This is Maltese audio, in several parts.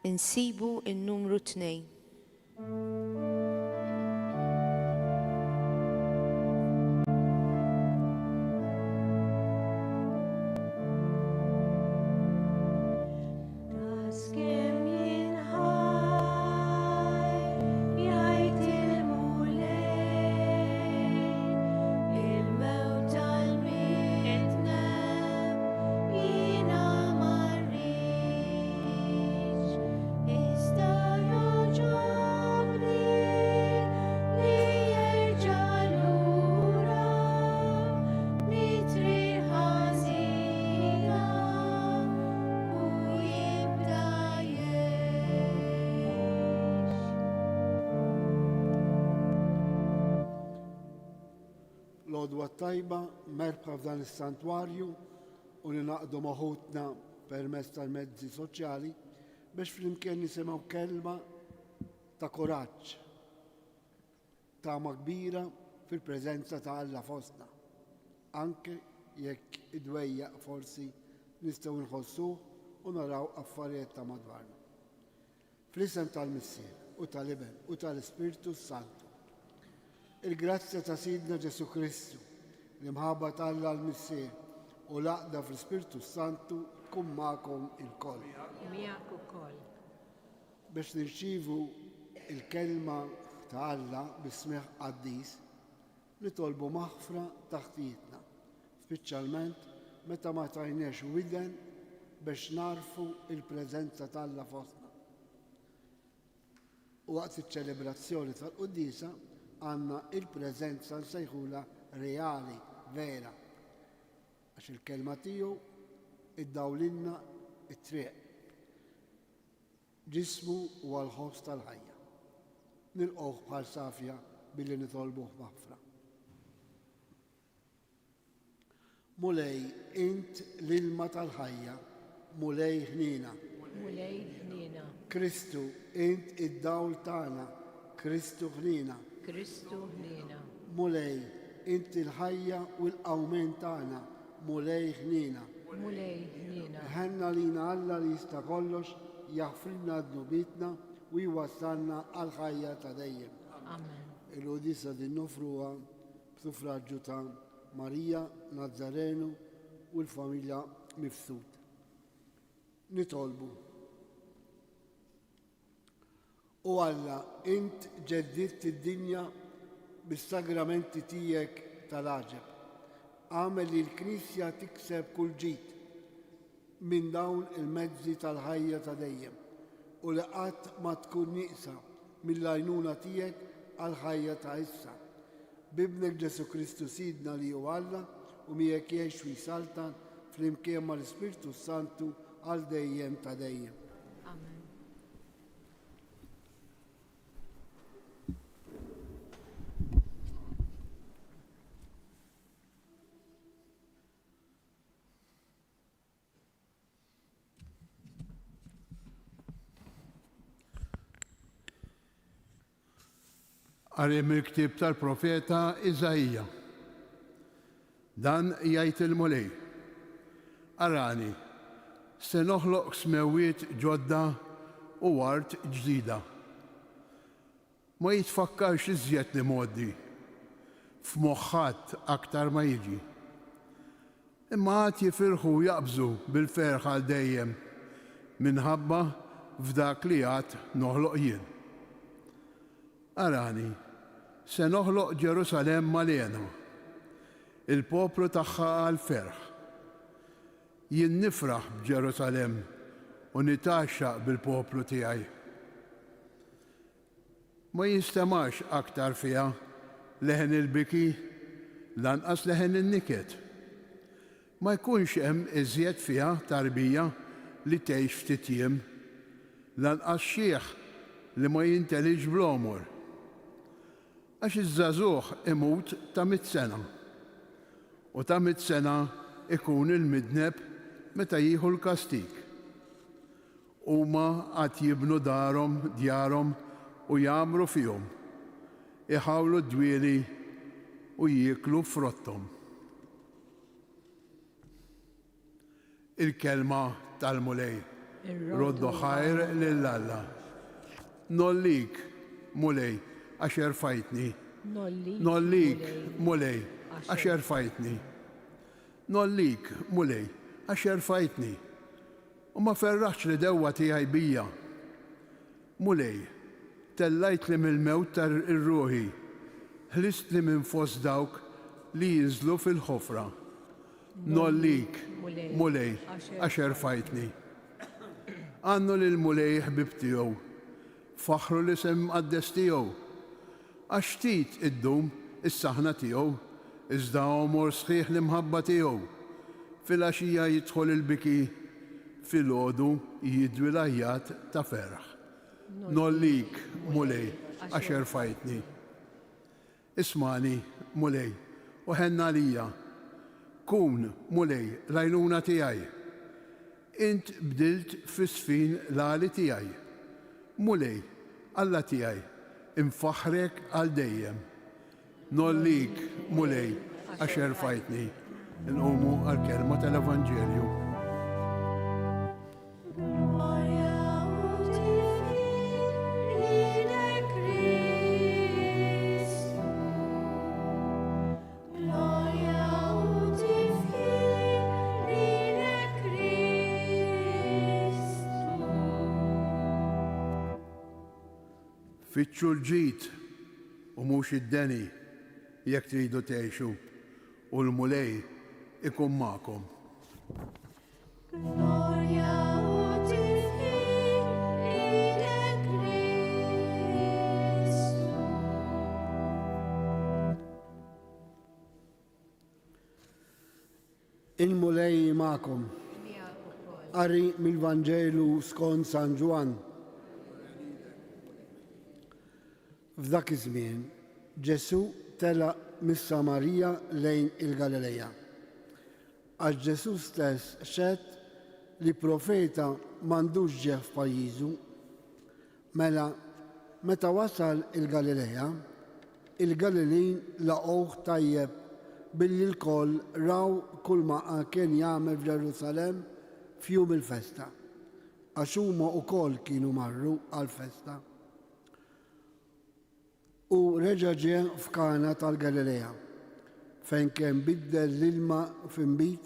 insibu n-numru 2. L-għodwa tajba merbħa f'dan is-santwarju u li naqdu moħutna permezz tal-mezzi soċjali biex flimkien nisimgħu kelma ta' kuraġġ, tama kbira fil-preżenza ta' Alla fostna, anke jekk id-dwejjaq forsi nistgħu nħossuh u naraw affarijiet ta' madwarna. Fl-isem tal-Missier u tal-Iben u tal-Ispirtu Santu. Il-grazzja ta' Sidna Ġesu Kristu li mħabba Alla l-Missier u l-għaqda fl-Ispirtu Santu tkun magħkom il-koll. Miegħek ukoll. Biex nirċievu il-kelma ta' Alla bismih qaddis nitolbu maħfra taħtitna, speċjalment meta ma tajniex widen biex narfu il-preżenza ta' Alla fostna. U waqt iċ-ċelebrazzjoni tal-Quddisa għandna il-preżenza nsejħula reali, vera, għax il-kelma tiegħu iddawlilna it-triq. Ġismu huwa l-ħoss tal-ħajja. Nilqgħuh bħal safja billi nitolbuh maħfra. Mulej int l-ilma tal-ħajja, mulej ħnina. Mulej ħnina. Kristu int id-dawl tagħna, Kristu ħnina. Kristu ħnina. Mulej int il-ħajja u l-qawmen tagħna, mulej ħnina. Mulej ħnina. Ħenna lina Alla li jista' kollox jaħfrilna dnubitna u jwassalna għal ħajja ta' dejjem. Amen. Il-Qudisa din nofruha b'suffraġġju ta' Marija Nazzarenu u l-familja Mifsud. Nitolbu. U Alla, int ġeddidt id-dinja bis-sagramenti tiegħek tal-għaġeb. Għamel li l-Knisja tikseb kull ġid minn dawn il-mezzi tal-ħajja ta' dejjem u li qatt ma tkun nieqsa mill-għajnuna tiegħek għal-ħajja ta' issa. Bibnek Ġesu Kristu Sidna li hu Alla u miegħek jgħix u jsaltan flimkien mal-Ispirtu Santu għal dejjem ta' dejjem. Amen. Għarim il-ktib tal-profeta Iżajja. Dan jgħid il-mulej. Arani, se noħloq smewiet ġodda u art ġdida. Ma jitfakkarx iżjed li moddi, f'moħħat aktar ma jiġi. Imma għad jifirħu jaqbżu bil-ferħ għal dejjem minħabba f'dak li għad noħloq jien. Arani, se noħloq Ġerusalem malena, il-poplu tagħha għal-ferħ. Jien nifraħ b'Ġerusalem u nitaxxaq bil-poplu tiegħi. Ma jinstemax aktar fiha leħen il-biki lanqas leħen in-niket. Ma jkunx hemm iżjed fiha tarbija li tgħix ftit jiem, lanqas xieħ li ma jintelix bl-omur. Għax iż-żagħżugħ imut ta' 100 sena u ta' 100 sena ikun il-midneb meta jieħu l-kastik. Huma qatt jibnu djarhom u jagħmru fihom, iħawlu d-dwieli u jieklu frotthom. Il-kelma tal-mulej. roddu ħajr lill-Alla. Nollik, mulej, għax fajtni. Nollik, mulej, għax fajtni. Nollik, mulej, għax fajtni. U ma ferraċ li dewwa tiegħi bija. Mulej, tellajt li mill-mewt tar ir-ruħi, ħlist li minn fost dawk li jinżlu fil-ħofra. Nollik, mulej, għax fajtni. Għannu li l-mulej ħbib tiegħu, faħru li sem għaddes tiegħu. Għax tit id-dum is-saħna tiegħu, iżda omor sħiħ l-imħabba tiegħu. Fil-għaxija jidħol il-biki, fil-ħodu jidwi l-ajjat ta' ferħ. Nollik, mulej, għax fajtni. Ismani, mulej, u ħenna lija. Kun, mulej, lajluna tiegħi. Int bdilt fis-sfin l-għali tiegħi. Mulej, Alla tiegħi, infaħrek għal dejjem. Nollik, mulej, għax fajtni. Nqumu għal-kelma tal-Evanġelju. Fitxu l-ġid u mhux id-deni jekk tridu tgħixu u l-mulej ikun magħkom. Gloria uti fili Cristo. Il-mulej magħkom. Qari mill-Vanġelu skont San Ġwan. F'dak iż-żmien, Ġesu tela mis-Samarija lejn il-Galileja. Għax Ġesu stess xedt li profeta m'għandux ġef f'pajjiżu, mela meta wasal il-Galileja, il-Galilin laqgħuh tajjeb billi l-koll raw kull ma kien jagħmel f'Ġerusalemm f'jum il-festa, għax huma wkoll kienu marru għall-festa. U reġa' ġie f'Kana tal-Galilea, fejn kien biddel l-ilma f'inbit.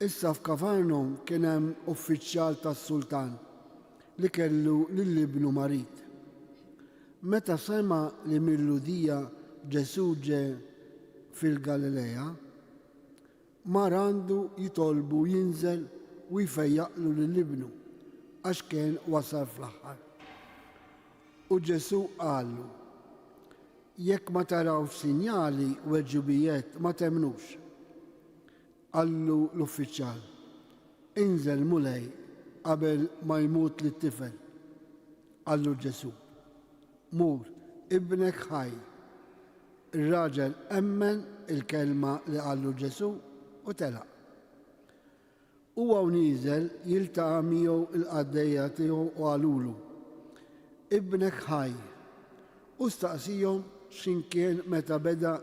Issa f'Kafarnum kien hemm uffiċjal tas-sultan li kellu lill-ibnu marit. Meta sema li mill-Ludija Ġesu ġie fil-Galilea, mar għandu jitolbu jinżel u jfejjaqlu lill-ibnu għax kien wasal fl-aħħar. U Ġesu qallu: jekk ma tarawx sinjali u weġibijiet ma temnux. Qallu l-uffiċjal: inżel mulej qabel ma jmut lit-tifel. Qallu Ġesu: mur, ibnek ħaj. Ir-raġel emmen il-kelma li qallu Ġesu u telaq. Huwa nieżel jiltaqa' miegħu il-qaddejja tiegħu u qalulu: ibnek ħaj. U staqsihom x'inkien meta beda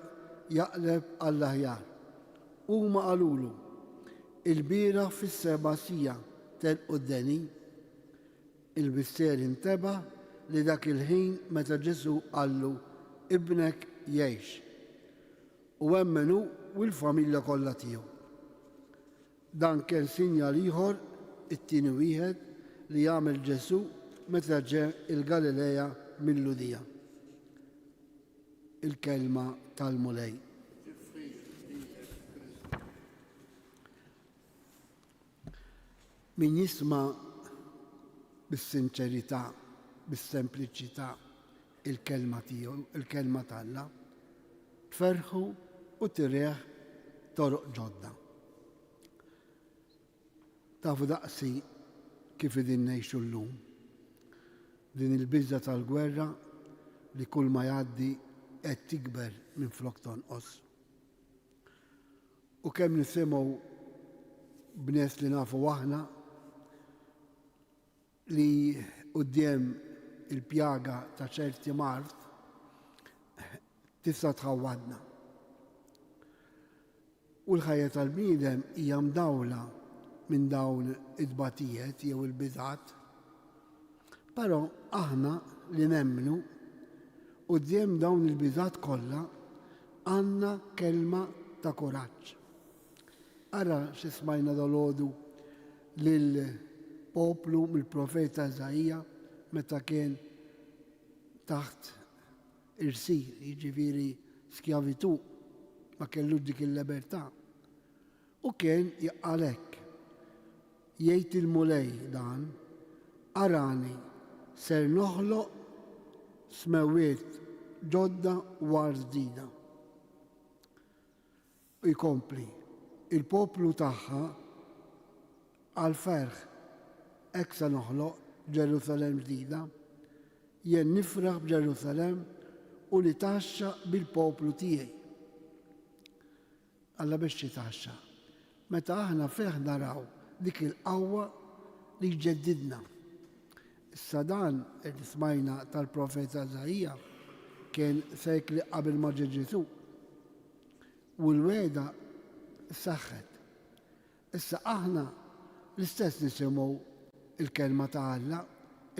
jaqleb għall-aħjar. Huma qalulu: il-bieraħ fis-seba' sija telqu d-deni. Il-bister inteba' li dak il-ħin meta Ġesu qallu: ibnek jgħix. U emmenu u l-familja kollha tiegħu. Dan kien sinjal ieħor, it-tieni wieħed li jagħmel Ġesu meta ġie il-Galilea mill-Ludija. Il-kelma tal-mulej. Min jisma' bis-sinċerità, bis-sempliċità il-kelma tiegħu, il-kelma talla, tferħu u tireh toroq ġodda. Tafu daqsi kif idin ngħixu llum. Din il-biża tal-gwerra li kull ma jgħaddi qed tikber minflok tonqos. U kemm nisimgħu b'nies li nafu aħna li quddiem il-pjaga ta' ċerti mart tista' tħawwadna. U l-ħajja tal-bniedem hija mdawla minn dawn id-batijiet jew il-bidgħat. Però aħna li nemmnu quddiem dawn il-bidgħat kollha għandna kelma ta' kuraġġ. Ara x'ismajna dalodu lill-poplu mill-profeta Eżajja meta kien taħt irsir, jiġifieri skjavitu, ma kellu dik il-libertà. U kien jaqalek, jgħid il-mulej dan, arani ser noħloq smewiet ġodda war ġdida. U jkompli, il-poplu tagħha għal-ferħ hekk se noħloq Ġerusalem ġdida, jien nifraħ b'Ġerusalem u li taxxa bil-poplu tiegħi. Alla biex taxxa. Meta aħna fih naraw dik il-qawwa li jġeddidna. Issa dan li smajna tal-profeta Eżajja kien sekli qabel ma ġie Ġesu. U l-weda saħħet. Issa aħna l-istess nisimgħu il-kelma ta' Alla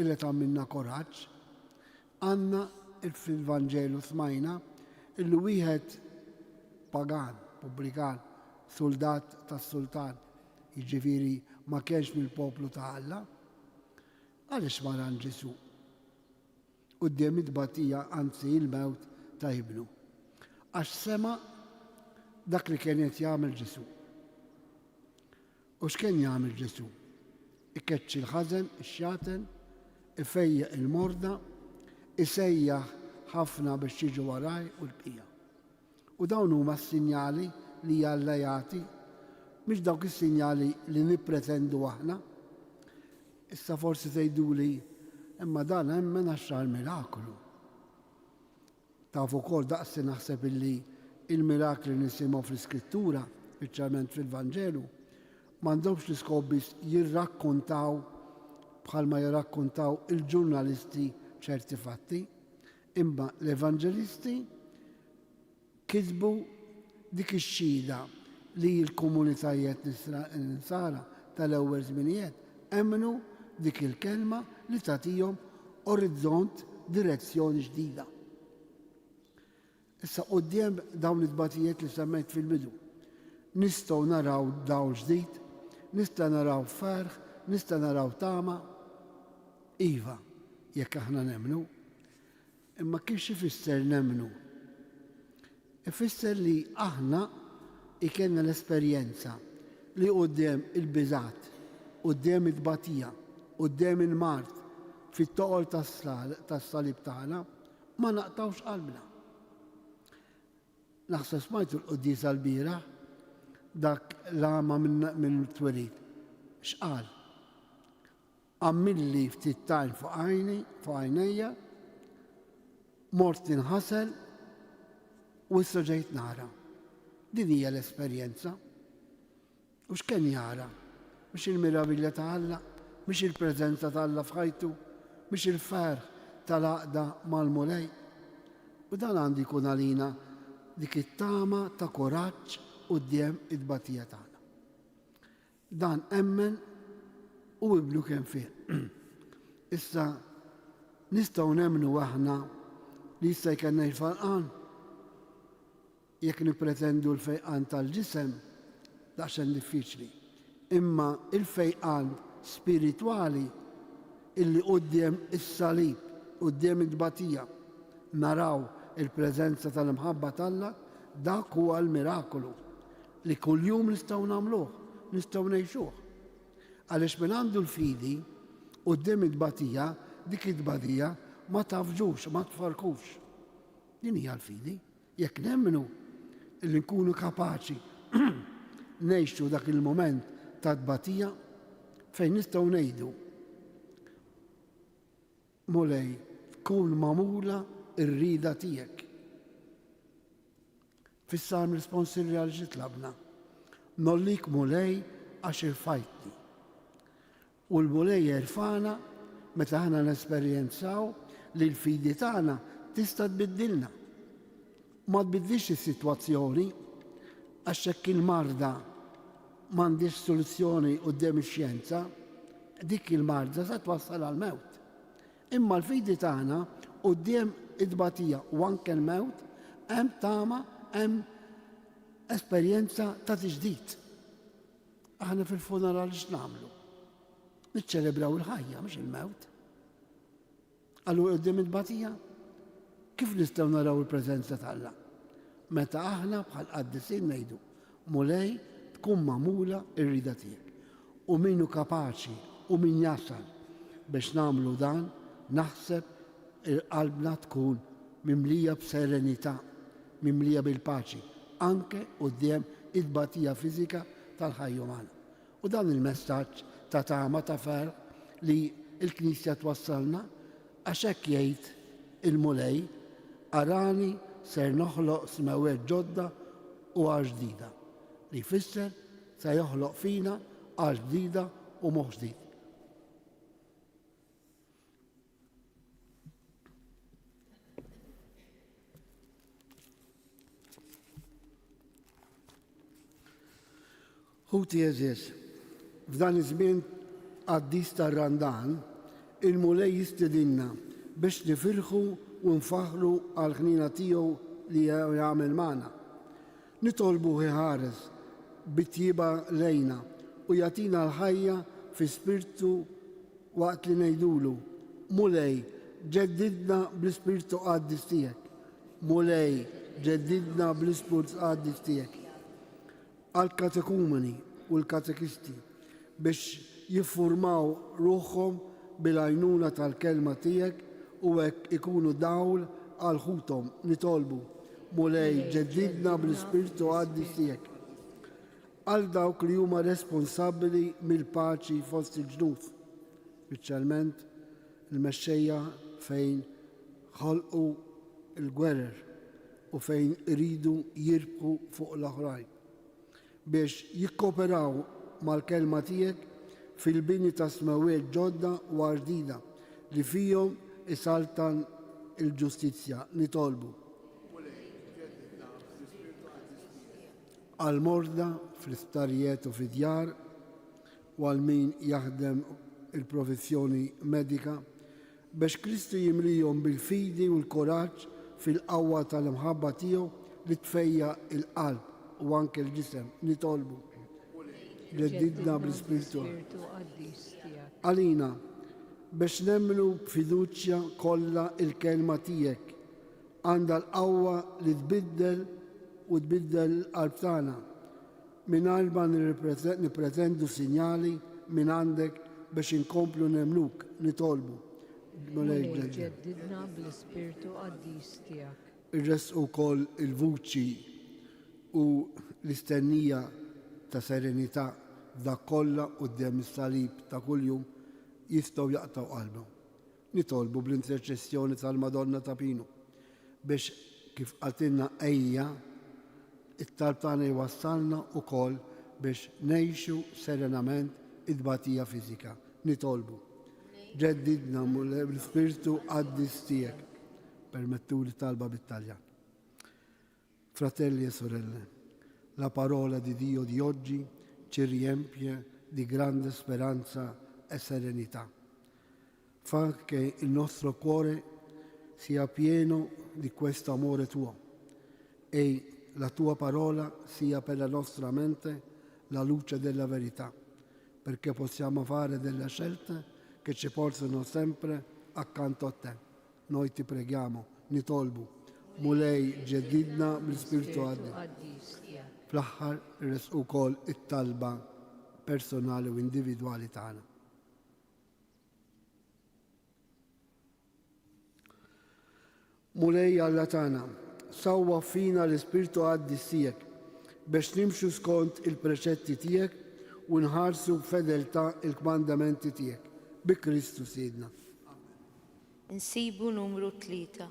illi tagħmilna koraġġ. Għandna fil-Vanġelu smajna illi wieħed pagan, pubblikan, soldat tas-sultan, jiġifieri ma kienx mill-poplu ta' Alla, għaliex mara Ġesu quddiem id-tbatija anzi il-mewt ta' ibnu. Għax sema dak li kien qed jagħmel Ġesu. U x'kien jagħmel Ġesu? Ikeċċi l-ħażen, ix-xaten, ifejjeq il-morda, isejjaħ ħafna biex jiġu waraj u l-bqija. U dawn huma s-sinjali li Alla jagħti, mhix dawk is-sinjali li nippretendu aħna. Issa forsi tgħiduli imma dan hemmen għax-xahar mirakolu. Taf ukoll daqsi naħseb illi il-mirakli nisimgħu fl-Iskrittura, speċjalment fil-Vanġelu, m'għandhomx l-iskop biss jirrakkuntaw bħalma jirrakkuntaw il-ġurnalisti ċerti fatti, imma l-evanġelisti kitbu dik ix-xhieda li l-komunitajiet nisara tal-ewwel żminijiet emmnu dik il-kelma li tagħtihom orizzont, direzzjoni ġdida. Issa quddiem dawn it-tbatijiet li semmejt fil-bidu. Nistgħu naraw dawl ġdid, nista' naraw ferħ, nista' naraw tama. Iva, jekk aħna nemmnu. Imma kif ifisser nemmnu? Ifisser li aħna ikenna l-esperjenza li quddiem il-biżgħat, quddiem it-tbatija, quddiem il-mart, fit-toqol tas-salib tagħna ma naqtawx qalbna. Naħseb smajtu l-quddiesa l-bieraħ dak l-ama mill-twelid. X'qal? Għammilli ftit tajn fuq għajnejja, mort inħasel u issa ġejt nara. Din hija l-esperjenza. U x'kien jara? Mhux il-miravilja ta' Alla, mhux il-preżenza ta' Alla f'ħajtu, mhux il-ferħ tal-għaqda mal-mulej. U dan għandi jkun għalina dik it-tama ta' kuraġġ quddiem it-tbatija tagħna. Dan emmen u ibnu kien fih. Issa nistgħu nemmnu aħna li issa jkollna l-falqan. Jekk nippretendu l-fejqan tal-ġisem, daqsxejn diffiċli. Imma il-fejqan spiritwali illi quddiem is-salib, quddiem it-tbatija, naraw il-preżenza tal-imħabba tagħna, dak huwa l-mirakolu li kuljum nistgħu nagħmluh, nistgħu ngħixuh. Għaliex minn għandu l-fidi quddiem it-tbatija, dik it-tbatija ma tafġux, ma tfarkux. Din hija l-fidi. Jekk nemmnu li nkunu kapaċi ngħixu dak il-moment ta' tbatija fejn nistgħu ngħidu mulej kun magħmula r-rieda tiegħek. Fis-salm responsibli għal ġi tlabna. Nollik mulej għax irfajtni. U l-mulej jerfana meta aħna nesperjenzaw li l-fidi tagħna tista' tbiddilna. Ma tbiddilx is-sitwazzjoni għax hekk il-marda m'għandix soluzzjoni quddiem ix-xjenza, dik il-marda se twassal għal mewt. Imma l-fidi tagħna quddiem id-tbatija u anke l-mewt hemm tama, hemm esperjenza ta' tiġdid. Aħna fil-funeral x'nagħmlu? Niċċelebraw il-ħajja mhux il-mewt. Allura quddiem id-tbatija kif nistgħu naraw il-preżenza tal-Alla? Meta aħna bħal qaddisin ngħidu mulej tkun magħmula r-rida tiegħek. U min hu kapaċi u min jasal biex nagħmlu dan, naħseb qalbna tkun mimlija b'serenità, mimlija bil-paċi, anke quddiem id-tbatija fiżika tal-ħajja umana. U dan il-messaġġ ta' tama ta' ferq li l-Knisja twassalna għax hekk jgħid il-mulej arani ser noħloq smewiet ġodda u għax ġdida. Li jfisser se joħloq fina għax ġdida u moħħ ġdid. Ħuti eżis, f'dan iż-żmien għaddis tar-Randan, il-mulej jistidinna biex nifirħu u nfaħru għal-ħnina tiegħu li jagħmel magħna. Nitolbu ħares bit-tjieba lejna u jagħtina l-ħajja fi spirtu waqt li ngħidulu mulej ġeddidna bl-ispirtu qaddis tiegħek. Mulej ġeddidna bl-ispirtu qaddis tiegħek. Għal-katekumeni u l-katekisti biex jiffurmaw ruħhom bil-għajnuna tal-kelma tiegħek u hekk ikunu dawl għal ħuthom nitolbu mulej ġeddidna bl-ispirtu qaddis tiegħek. Għal dawk li huma responsabbli mill-paċi fost il-ġnus, speċjalment il-mexxejja fejn ħolqu il-gwerer u fejn iridu jirbħu fuq l-oħrajn biex jikkoperaw mal-kelma tiegħek fil-bini ta' smewiet ġodda u ġdida li fihom isaltan il-ġustizzja nitolbu. Għal-morda fl-isptarijiet u fid-djar u għal min jaħdem il-professjoni medika biex Kristu jimlijhom bil-fidi u l-koraġġ fil-qawwa tal-imħabba tiegħu li tfejja il-qalb u anke l-ġisem nitolbu. Ġeddidna bl-ispirtu għalina biex nemmlu b'fiduċja kollha il-kelma tiegħek għandha l-qawwa li tbiddel u tbiddel l-qalb tagħna mingħajr ma nippretendu sinjali minn għandek biex inkomplu nemmluk nitolbu. Ġeddidna bl-ispirtu qaddis tiegħek. Irresqu wkoll il-vuċi u l-istennija ta' serenità dak kollha quddiem is-salib ta' kuljum jistgħu jaqtaw qalbhom. Nitolbu bl-interċessjoni tal-Madonna ta' Pinu biex kif qaltilna ejja it-talb tagħna jwassalna wkoll biex ngħixu serenament id-tbatija fiżika. Nitolbu. Ġeddidna bl-ispirtu qaddis tiegħek. Permettuli talba bit-Taljan. Fratelli e sorelle, la parola di Dio di oggi ci riempie di grande speranza e serenità. Fa che il nostro cuore sia pieno di questo amore tuo e la tua parola sia per la nostra mente la luce della verità, perché possiamo fare delle scelte che ci portano sempre accanto a te. Noi ti preghiamo, nitolbu, mulej ġedidna bl-Spiritu Qaddis. Fl-aħħar irresqu wkoll it-talba personali u individwali tagħna. Mulej Alla tagħna, sawwa fina l-Ispiritu Qaddis tiegħek biex nimxu skont il-preċetti tiegħek u nħarsu b'fedeltà il-kmandamenti tiegħek. Bi Kristu Sidna. Insibu numru 3.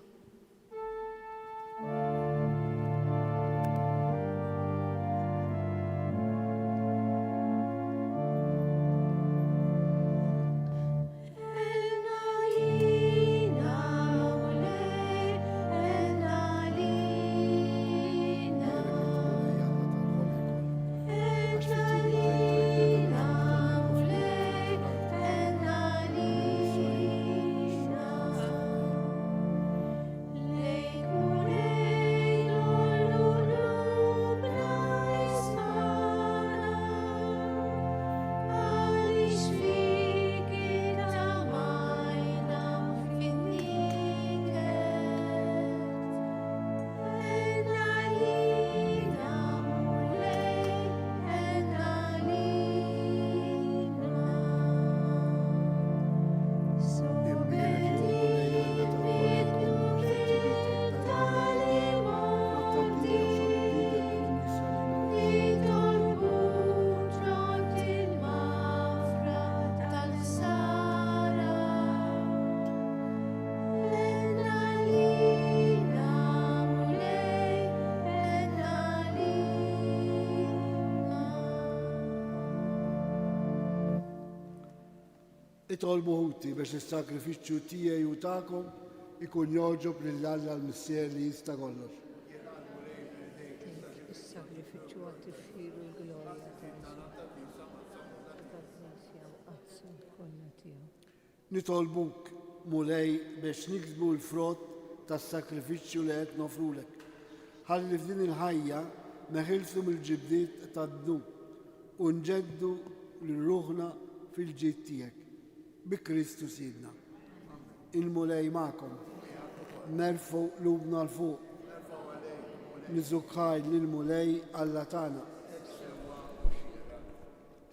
Itolbu ħuti biex is-sakrifiċċju tiegħi u tagħkom ikun joġob lill-Alla l-Missier li jista' kollox. Is-sagrifiċċju għat-tifħir u l-glorja tiegħu. Nitolbuk mulej biex niksbu l-frott tas-sakrifiċċju li qed nofrulek. Ħalli f'din il-ħajja neħilsu mill-ġibdiet tad-dum u nġeddu lil ruħna fil-ġid tiegħek. Bi Kristu Sidna. Il-mulej magħkom. Nerfu lubna l-fuq. Niżukkaj lill-mulej Alla tagħna.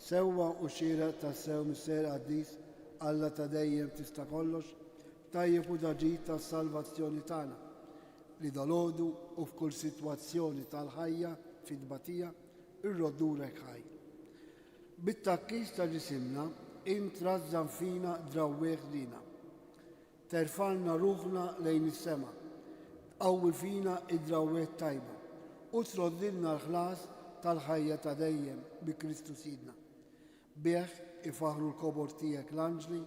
Sewwa u xira tas-sew Missier Qaddis Alla ta' dejjem tista' kollox, tajjeb u daġid tas-salvazzjoni tagħna li dalgħodu u f'kull sitwazzjoni tal-ħajja fid-tbatija irroddulek ħaj. Bit-takkis ta' ġisimna int rażżan fina drawwieħ lina. Terfalna ruħna lejn is-sema, tqawwi fina id-drawwieħ tajba u troddilna l-ħlas tal-ħajja ta' dejjem bi Kristu Sidna. Bih ifaħru l-kobor tiegħek l-anġli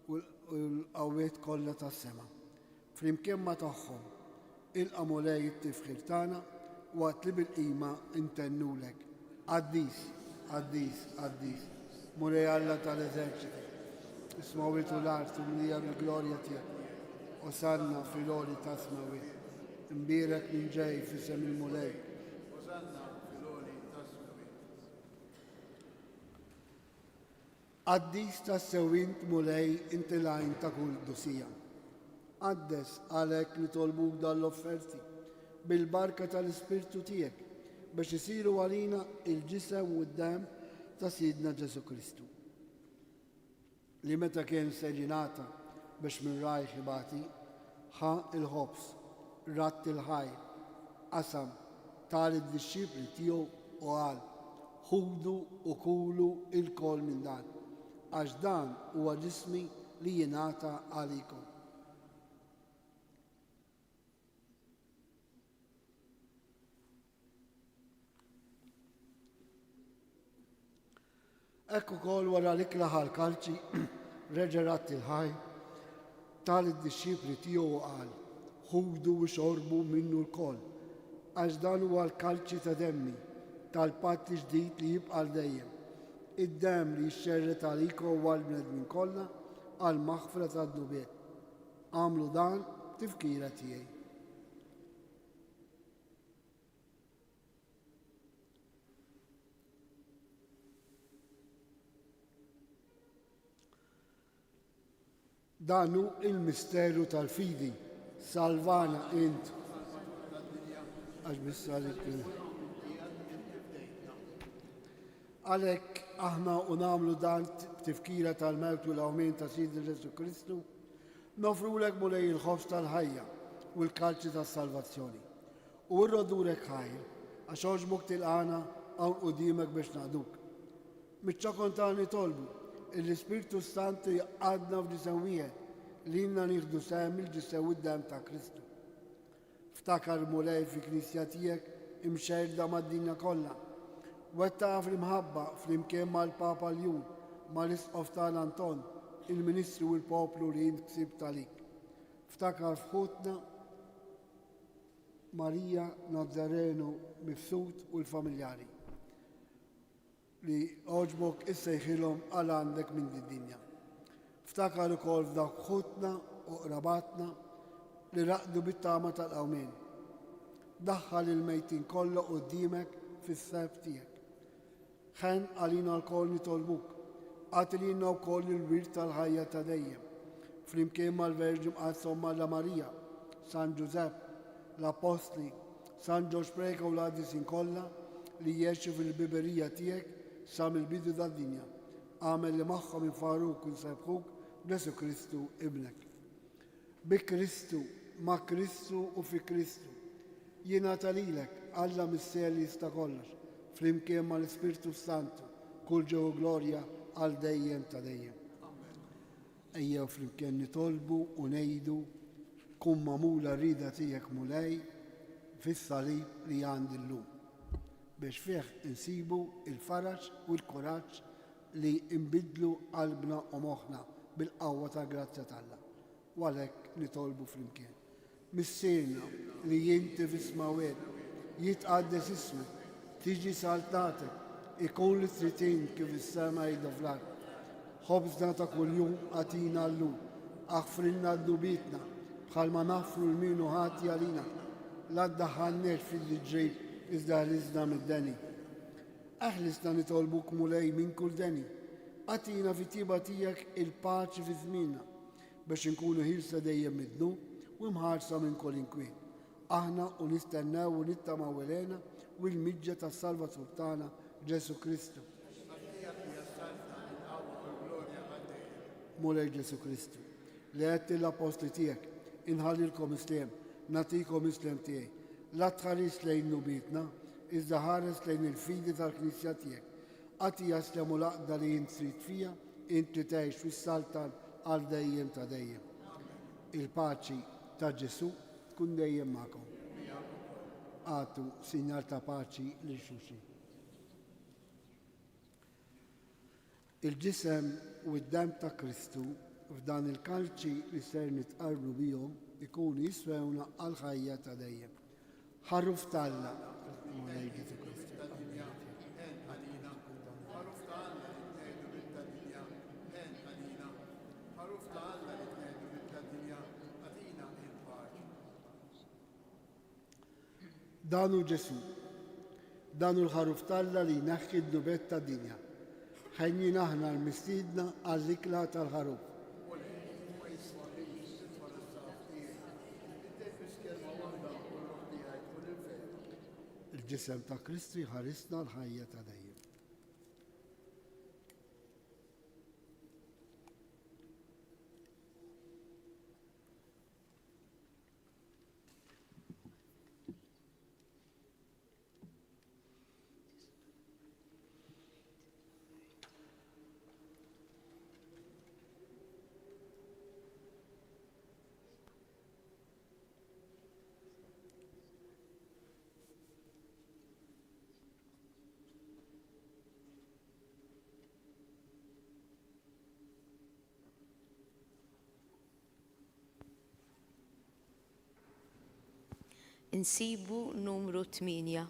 u l-qawwiet kollha tas-sema. Flimkien ma' tagħhom ilqa' mulej it-tifħir tagħna waqt li bil-qima intennulek. Qaddis, qaddis, qaddis. Mulej Alla tal-eżerċiti. Ismawitu l-art u mlija bil-glorja tiegħek. Osanna fil-oli tasmawi. Imbierek minn ġej f'isem il-mulej. Qaddis tas-sewint mulej inti lajn ta' kull dusija. Qaddes għalhekk nitolbuk dal-offerti bil-barka tal-Ispirtu tiegħek biex isiru għalina il-ġisem u d-dem ta' Sidna Ġesu Kristu. Li meta kien seġinata biex minn rajħ ibati, ħa il-ħobs, ratt il-ħajr, qasam tal id-disċipli tiegħu u qal, ħudu u kulu il-kol minn dan, għax dan huwa ġismi li jingħata għalikom. Ekku kol wara l-ikla ħal-kalċi reġerat il-ħaj tal id-disċipli tiegħu u qal, ħudu u xorbu minnu l-kol, għax dan huwa l-kalċi ta' demmi tal-patt ġdid li jibqa' dejjem. Id-dem li jxxerret għalikom u għall-bnedmin kollha għall-maħfra tad-dubiet. Għamlu dan tifkira tiegħi. Danu il-misteru tal-fidi, salvana int. Għax bissalik. Għalek aħna u namlu dan tifkira tal-mewt u l-awmin ta' Sidna Ġesu Kristu, nofrulek mulej il-ħobs tal-ħajja u l-kalċi tas-salvazzjoni. U rrodulek ħajr, għax oġbuk tilqana għawn qudimek biex naqduk. Miċċa kontani tolbu, l-Ispirtu Santu jaqadna f'ġisem wieħed li inna nieħdu sehem il-ġisem id-dem ta' Kristu. Ftakar mulej fi knisja tiegħek imxerda mad-dinja kollha. Wettaqa fl-imħabba flimkien mal-Papa Ljun, mal-Isqof tagħna Anton, il-Ministru u l-poplu li jint ksib talik. Ftakar f'ħutna Marija Nazzarenu Mifsud u l-familjari li oġbok issejħilhom għal għandek minn din-dinja. Ftakar ukoll f'dawk ħutna u qrabatna li raqdu bit-tama tal-qawmien. Daħħal il-mejtin kollha quddiemek fis-seb tiegħek. Ħen għalina l-koll nitolbuk, għatilina wkoll il-wirt tal-ħajja ta' dejjem. Flimkien mal-Verġi mqassom Malla Marija, San Giuseppe, l-Apostli, San Ġorġ Preka u l-Qaddisin kollha li jgħixu fil-biberija tiegħek sa mill-bidu tad-dinja. Għamel li magħhom infaruk u nsebħuk Ġesu Kristu ibnek. Bi Kristu, ma' Kristu u fi Kristu. Jingħata lilek Alla Missier li jista' kollox, flimkien mal-Ispirtu Santu, kull ġew glorja għal dejjem ta' dejjem. Ejjew flimkien nitolbu u ngħidu kun magħmula rrida tiegħek mulej fis-salib li għandi llum biex fih insibu il-faraġ u l-kuraġġ li imbidlu qalbna u moħħna bil-qawwa ta' grazzja tagħna. U għalhekk nitolbu flimkien. Missierna li jinti f'isma' wieħed jitqaddes ismek, tiġi saltatek, ikun li tritin kif is-sema jgħidu fl-ard. Ħobżna ta' kuljum għatina llum, aħfrilna d-dubitna bħalma naħfru l-minu ħati għalina, la ddaħħalniex fil-ġejb iżda ħlisna mid-deni. Aħlisna nitolbuk mulej minn kull deni, għatina fit-tiba tiegħek il-paċi fi żmienna biex inkunu ħilsa dejjem mid-dnub u mħarsa minn kull inkwien. Aħna u nistennew u nittamaw ilejna u l-miġġa tas-Salvatur tagħna Ġesu Kristu. Mulej Ġesu Kristu, li għedt l-apostli tiegħek, inħallilkom islem, natikom islem tiegħi, la tħares lejn nubitna, iżda ħares lejn il-fidi tal-Knisja tiegħek. Għati jaslemu laqda li jint trid fija, inti tgħix fis-saltan għal dejjem ta' dejjem. Il-paċi ta' Ġesu tkun dejjem magħkom. Għatu sinjal ta' paċi lil xulxin. Il-ġisem u d-dem ta' Kristu f'dan il-kalċi li ser nitqarbu bihom ikunu jiswewna għal ħajja ta' dejjem. Ħarruf talla mulej Ġesu Kristu. Danu Ġesu, danu l-ħaruf talla li naħki d-nubet ta' dinja. Ħajjin aħna l-mistidna għall-ikla tal-ħaruf. Il-ġisem ta' Kristu jħarisna l-ħajja ta' dejjem. Insibu numru 8.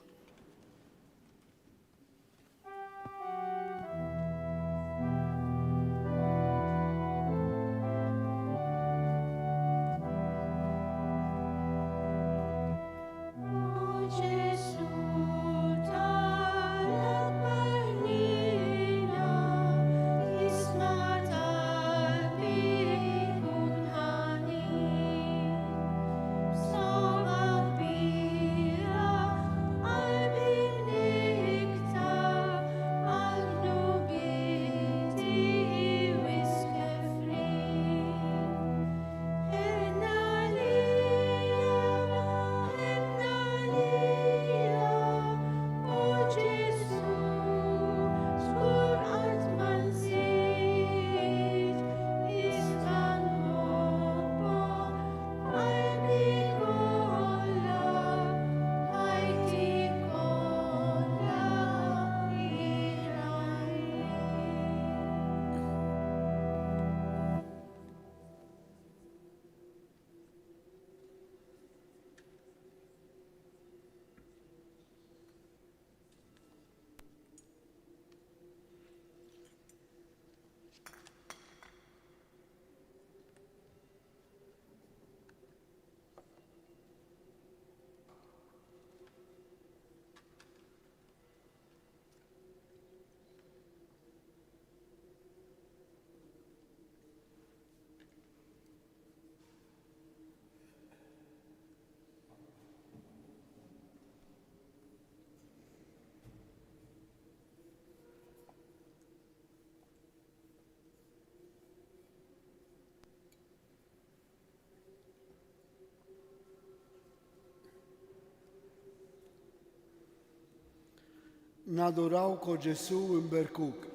Nadurawko Ġesu imberkuk.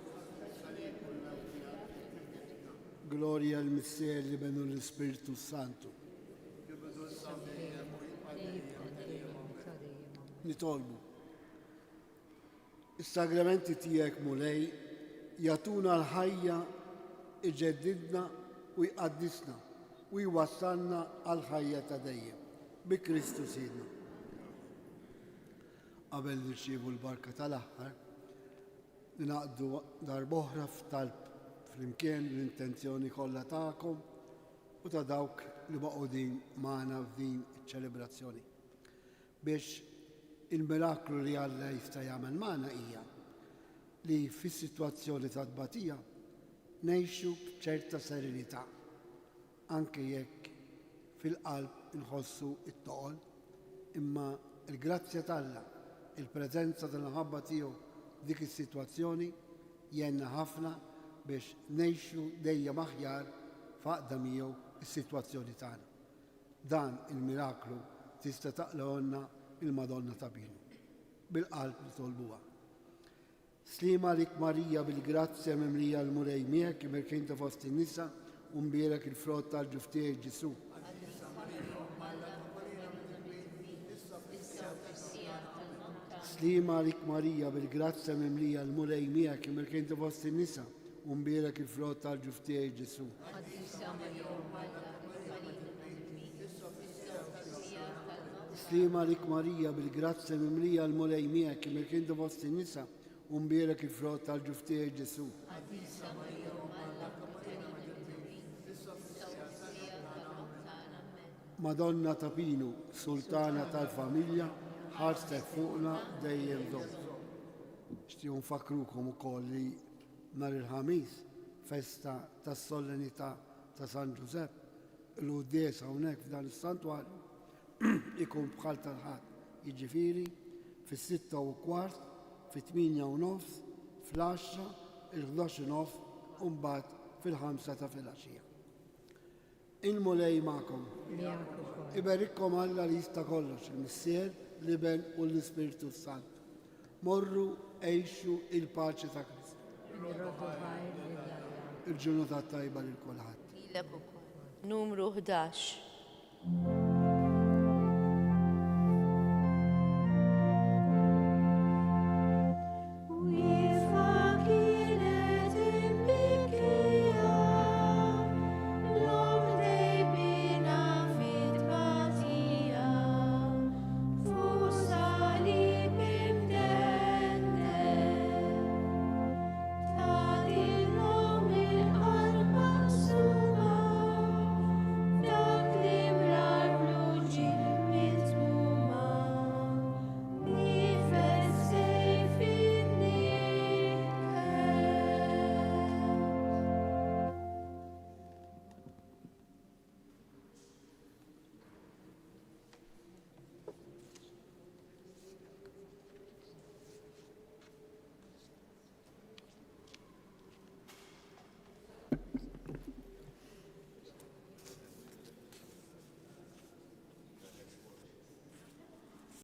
Gloria al-Missier li benu l-Spiritu Santu. Nitolbu. Is-sagramenti tiegħek mulej jatuna l-ħajja, iġeddidna u jqaddisna u jwassalna għal-ħajja ta' dejjem bi Kristu Sidna. Qabel nirċievu l-barka tal-aħħar, ninaqdu darb'oħra f'talb flimkien l-intenzjoni kollha tagħkom u ta' dawk li maqudin magħna f'din iċ-ċelebrazzjoni. Biex il-miraklu li Alla jista' jagħmel magħna hija li fis-sitwazzjoni ta' tbatija ngħixu b'ċerta serenità, anke jekk fil-qalb inħossu it-toqol, imma il-grazzja t'Alla, il-preżenza tal-ħabba tiegħu dik is-sitwazzjoni jenna ħafna biex ngħixu dejjem aħjar faqda miegħu is-sitwazzjoni tagħna. Dan il-miraklu tista' taqlonna il-Madonna ta' Pinu. Bil-qalb nitolbuha. Slima lik Marija bil-grazzja mimlija l-murej miegħek imekkin ta' fost in-nisa u mbierek il-frott tal-ġuf tiegħek Ġesu. Slima lik Marija bil-grazzja mimlija l-murej miegħek imekkin ta' fost in-nisa u mbierek il-frott tal-ġuf tiegħek Ġesu. Slima lik Marija bil-grazzja mimlija l-murej miegħek imekkin ta' fost in-nisa u mbierek il-frott tal-ġuf tiegħek Ġesu. Madonna ta' Pinu, Sultana tal-Familja, ħarstek fuqna dejjem dom. Xtiju nfakrukom ukoll li nhar il-ħamis, festa tas-sollenità ta' San Giuseppe, l-uddies hawnhekk f'dan is-santwarju ikun bħal tal-ħadd, jiġifieri fis-6:15, fit-8:30, fl-10, il-11:30 u mbagħad fil-5 ta' filgħaxija. Il-mulej magħkom. Iberikkom Alla li jista' kollox, il-Missier, l-Iben u l-Ispiritu Sant. Morru għejxu il-paċi ta' Kristu. Il-ġurnata tajba lil kulħadd. Numru 11.